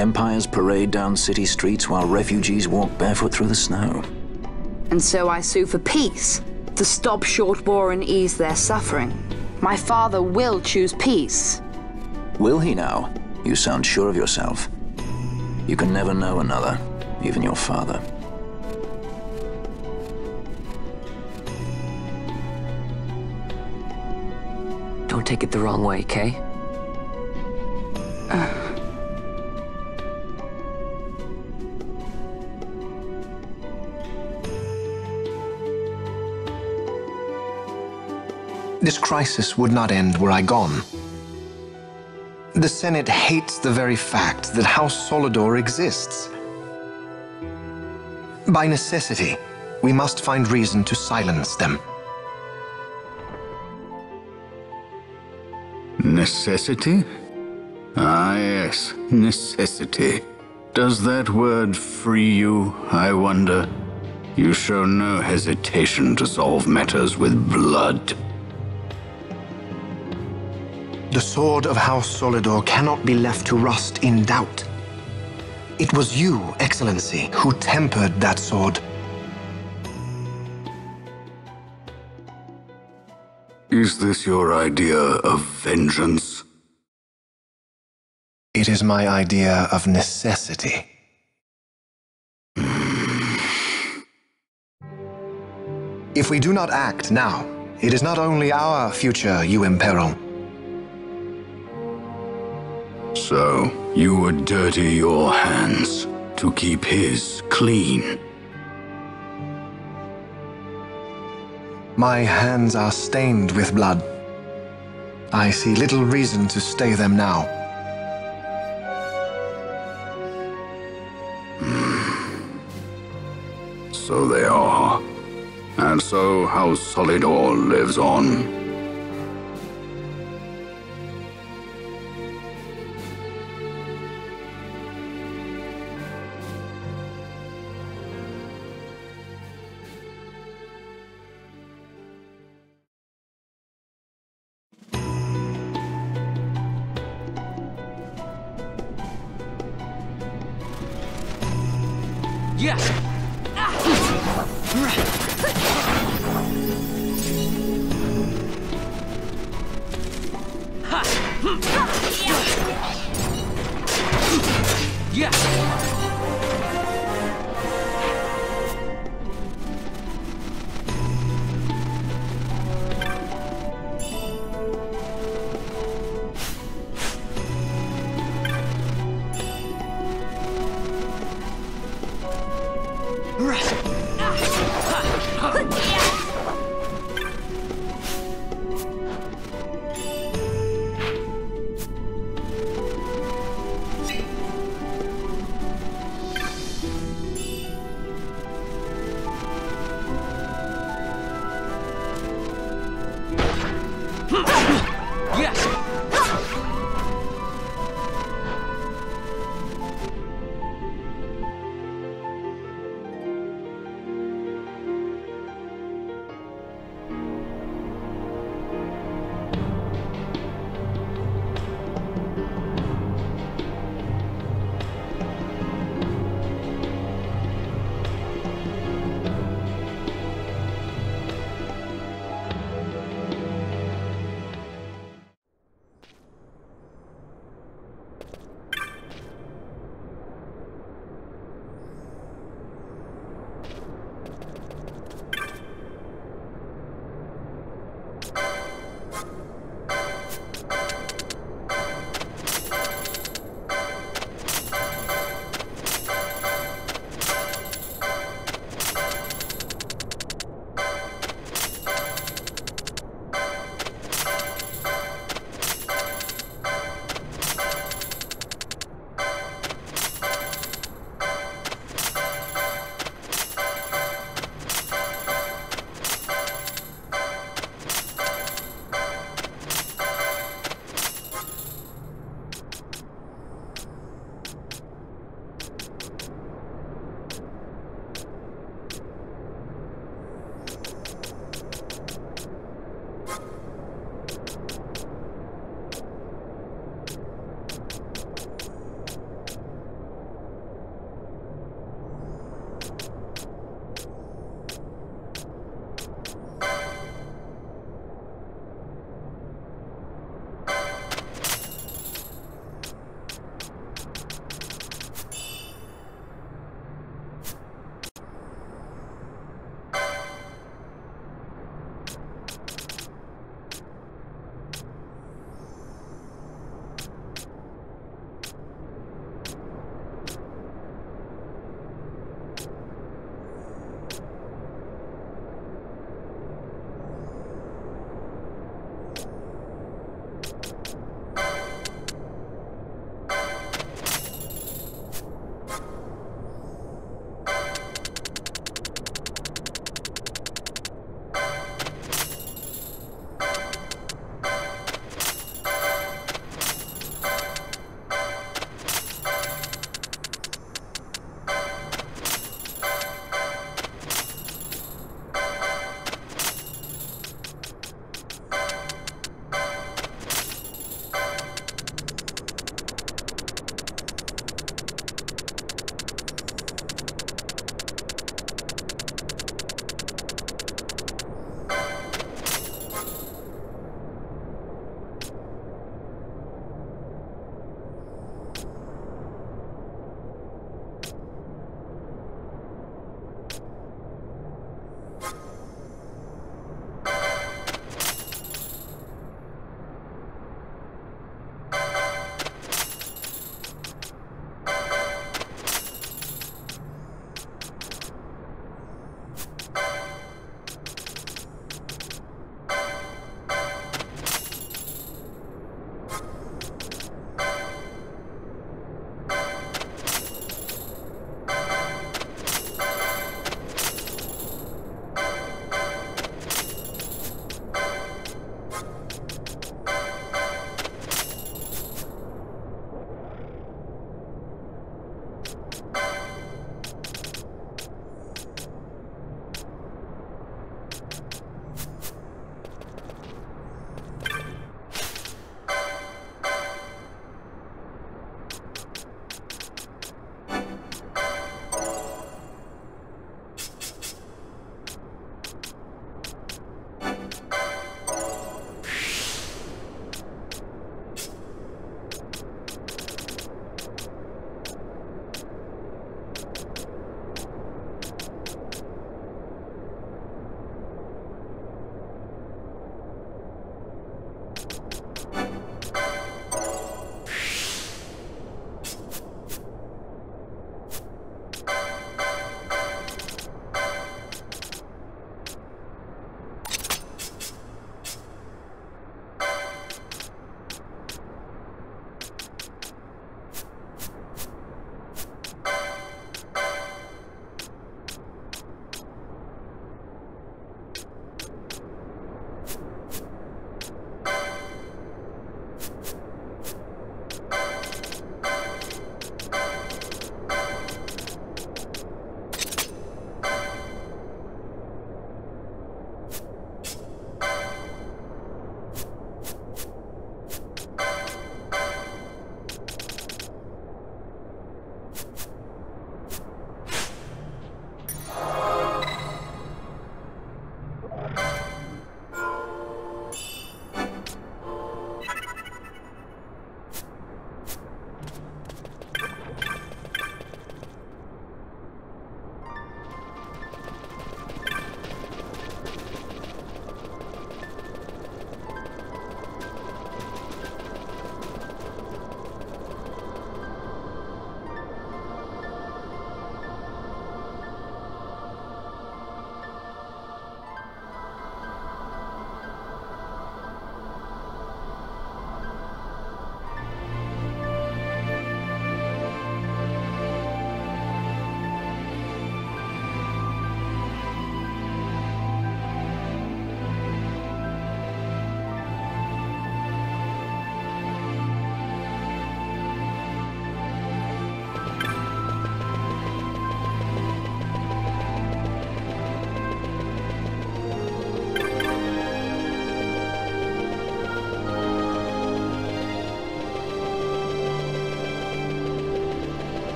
Empires parade down city streets while refugees walk barefoot through the snow. And so I sue for peace, to stop short war and ease their suffering. My father will choose peace. Will he now? You sound sure of yourself. You can never know another, even your father. Don't take it the wrong way, Kay. This crisis would not end were I gone. The Senate hates the very fact that House Solidor exists. By necessity, we must find reason to silence them. Necessity? Ah, yes, necessity. Does that word free you, I wonder? You show no hesitation to solve matters with blood. The sword of House Solidor cannot be left to rust in doubt. It was you, Excellency, who tempered that sword. Is this your idea of vengeance? It is my idea of necessity. If we do not act now, it is not only our future you imperil. So, you would dirty your hands to keep his clean. My hands are stained with blood. I see little reason to stay them now. So they are. And so House Solidor lives on. Yes!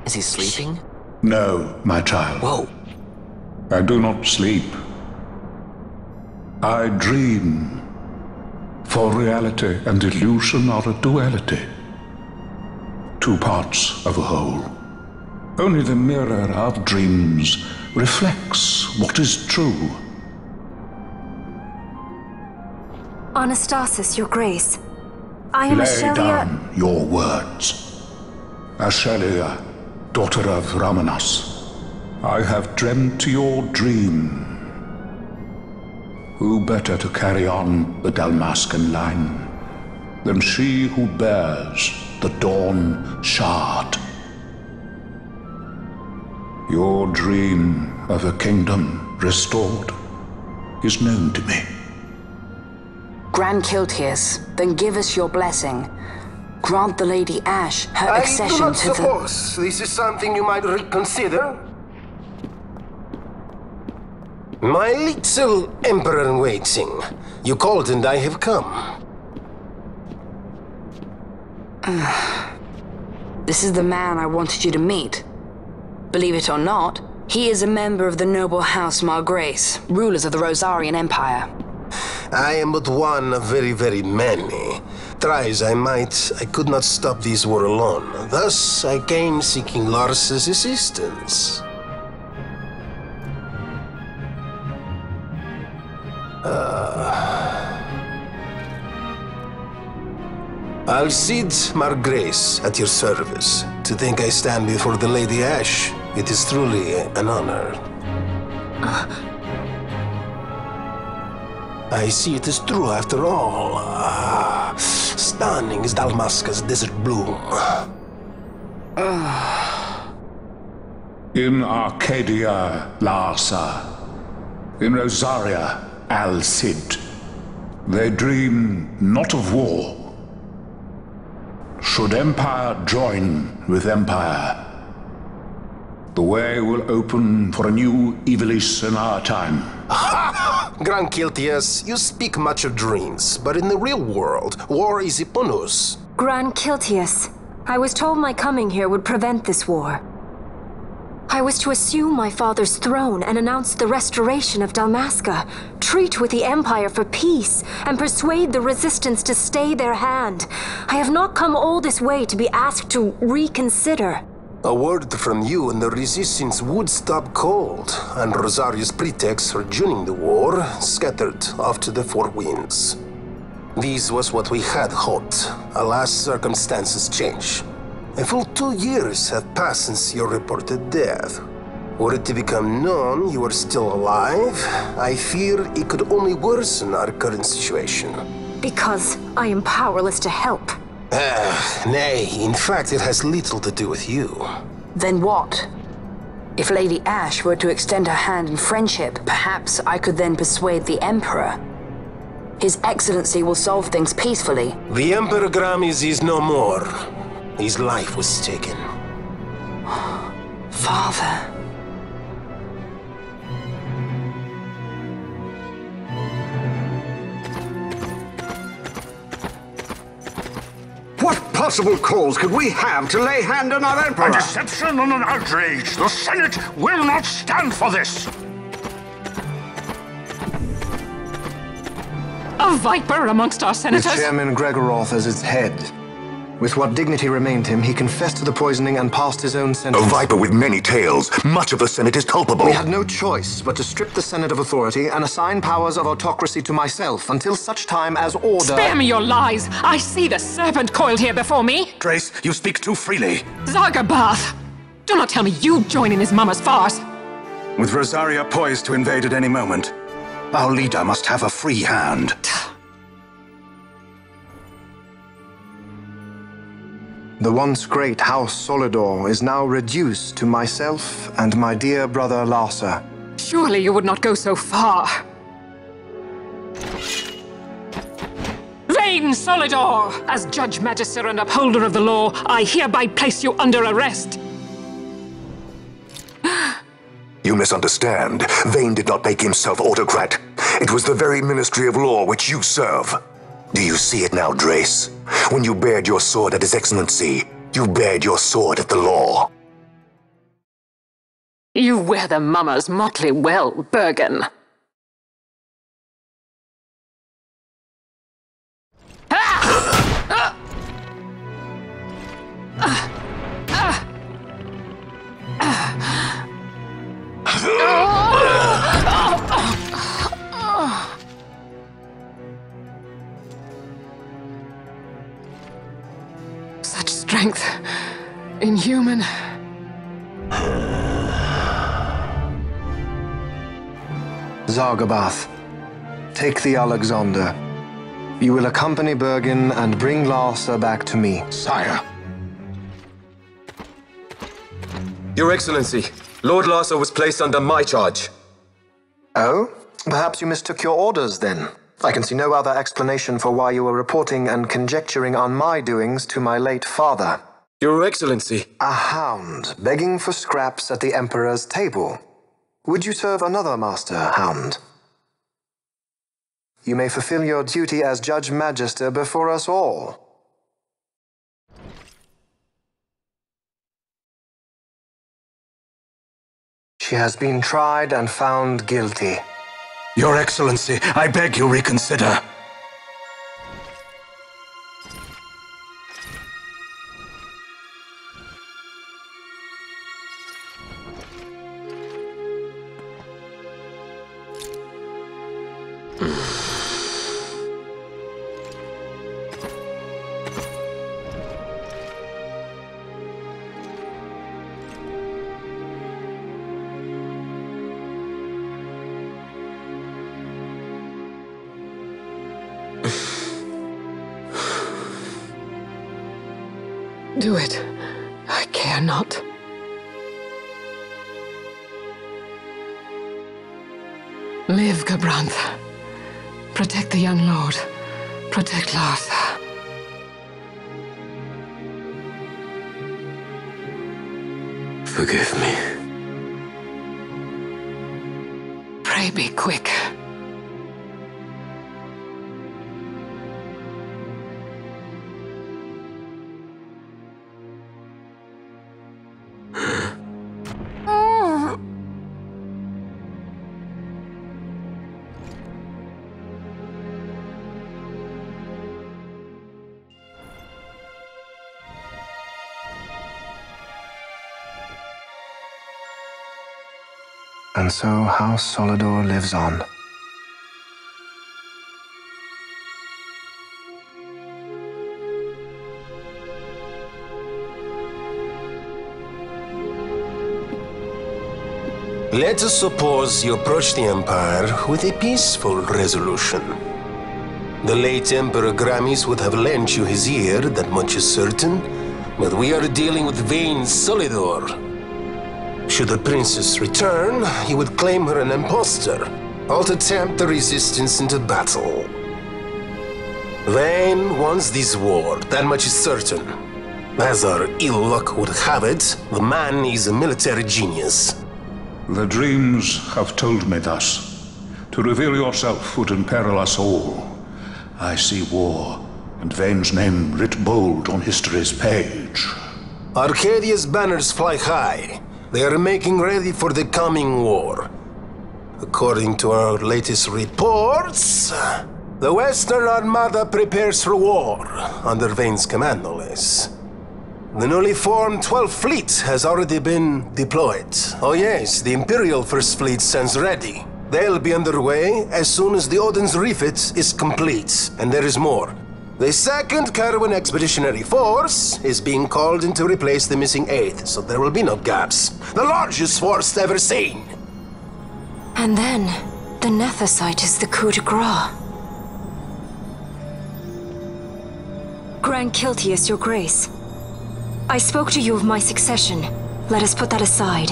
Is he sleeping? No, my child. Whoa. I do not sleep. I dream. For reality and illusion are a duality. Two parts of a whole. Only the mirror of dreams reflects what is true. Anastasis, Your Grace. I am Lay Ashelia. down your words. Ashelia, daughter of Ramanas, I have dreamt your dream. Who better to carry on the Dalmascan line than she who bears the Dawn Shard? Your dream of a kingdom restored is known to me. Grand Kiltias, then give us your blessing. Grant the Lady Ash her accession to I do not suppose this is something you might reconsider. My little Emperor-in-waiting. You called and I have come. This is the man I wanted you to meet. Believe it or not, he is a member of the noble house Margrace, rulers of the Rosarian Empire. I am but one of very, very many. Try as I might, I could not stop this war alone. Thus, I came seeking Lars's assistance. Alcide Margrace at your service. To think I stand before the Lady Ash, it is truly an honor. I see it is true after all. Stunning is Dalmasca's desert bloom. In Arcadia, Larsa. In Rosaria, Alcid. They dream not of war. Should empire join with empire, the way will open for a new Evilis in our time. Grand Kiltias, you speak much of dreams, but in the real world, war is upon us. Grand Kiltias, I was told my coming here would prevent this war. I was to assume my father's throne and announce the restoration of Dalmasca, treat with the Empire for peace, and persuade the Resistance to stay their hand. I have not come all this way to be asked to reconsider. A word from you and the Resistance would stop cold, and Rosaria's pretext for joining the war scattered off to the four winds. This was what we had hoped. Alas, circumstances change. A full 2 years have passed since your reported death. Were it to become known you are still alive, I fear it could only worsen our current situation. Because I am powerless to help. Nay, in fact it has little to do with you. Then what? If Lady Ash were to extend her hand in friendship, perhaps I could then persuade the Emperor. His Excellency will solve things peacefully. The Emperor Gramis is no more. His life was taken. Father. What possible cause could we have to lay hand on our Emperor? A deception and an outrage! The Senate will not stand for this! A viper amongst our senators? With Chairman Gregoroth as its head. With what dignity remained him, he confessed to the poisoning and passed his own sentence. A viper with many tails. Much of the Senate is culpable. We had no choice but to strip the Senate of authority and assign powers of autocracy to myself until such time as order... Spare me your lies! I see the serpent coiled here before me! Grace, you speak too freely. Zargabath! Do not tell me you join in his mama's farce! With Rosaria poised to invade at any moment, our leader must have a free hand. The once great House Solidor is now reduced to myself and my dear brother Larsa. Surely you would not go so far. Vain Solidor! As Judge Magister and upholder of the law, I hereby place you under arrest. You misunderstand. Vane did not make himself autocrat. It was the very Ministry of Law which you serve. Do you see it now, Drace? When you bared your sword at His Excellency, you bared your sword at the law. You wear the mummer's motley well, Bergen. Such strength. Inhuman. Zargabath, take the Alexander. You will accompany Bergen and bring Larsa back to me. Sire. Your Excellency, Lord Larsa was placed under my charge. Oh? Perhaps you mistook your orders then. I can see no other explanation for why you were reporting and conjecturing on my doings to my late father. Your Excellency. A hound begging for scraps at the Emperor's table. Would you serve another master, Hound? You may fulfill your duty as Judge Magister before us all. She has been tried and found guilty. Your Excellency, I beg you reconsider. Do it. I care not. Live, Gabranth. Protect the young lord. Protect Larsa. Forgive me. Pray be quick. And so House Solidor lives on. Let us suppose you approach the Empire with a peaceful resolution. The late Emperor Gramis would have lent you his ear, that much is certain, but we are dealing with vain Solidor. Should the princess return, he would claim her an impostor, or to tempt the resistance into battle. Vayne wants this war, that much is certain. As our ill luck would have it, the man is a military genius. The dreams have told me thus. To reveal yourself would imperil us all. I see war, and Vayne's name writ bold on history's page. Arcadia's banners fly high. They are making ready for the coming war. According to our latest reports, the Western Armada prepares for war, under Vayne's command, no less. The newly formed 12th Fleet has already been deployed. Oh yes, the Imperial First Fleet stands ready. They'll be underway as soon as the Odin's refit is complete, and there is more. The 2nd Caravan Expeditionary Force is being called in to replace the missing 8th, so there will be no gaps. The largest force ever seen! And then, the Nethicite is the coup de grace. Grand Kiltius, your grace. I spoke to you of my succession. Let us put that aside.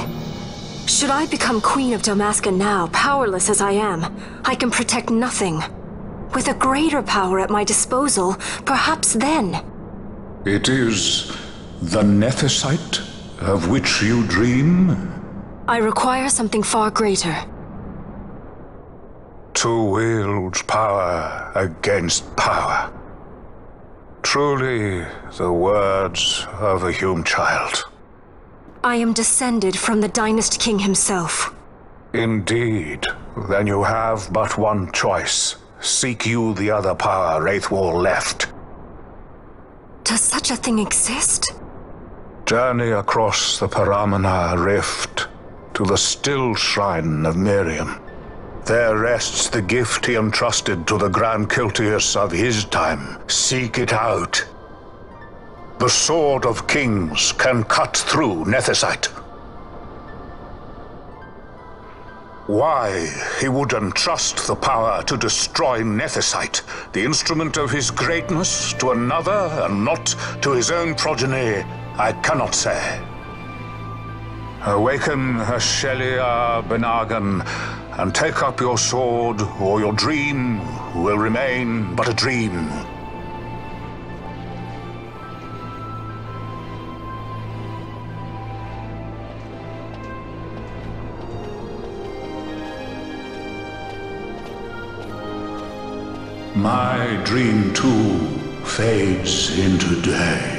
Should I become Queen of Dalmasca now, powerless as I am, I can protect nothing. With a greater power at my disposal, perhaps then. It is the Nethicite of which you dream? I require something far greater. To wield power against power. Truly, the words of a Hume child. I am descended from the Dynast King himself. Indeed. Then you have but one choice. Seek you the other power Wraithwall left. Does such a thing exist? Journey across the Paramana Rift to the still shrine of Miliam. There rests the gift he entrusted to the Grand Kiltius of his time. Seek it out. The Sword of Kings can cut through Nethicite. Why he would entrust the power to destroy Nethicite, the instrument of his greatness, to another and not to his own progeny, I cannot say. Awaken Shelia Benagan and take up your sword, or your dream will remain but a dream. My dream too fades into day.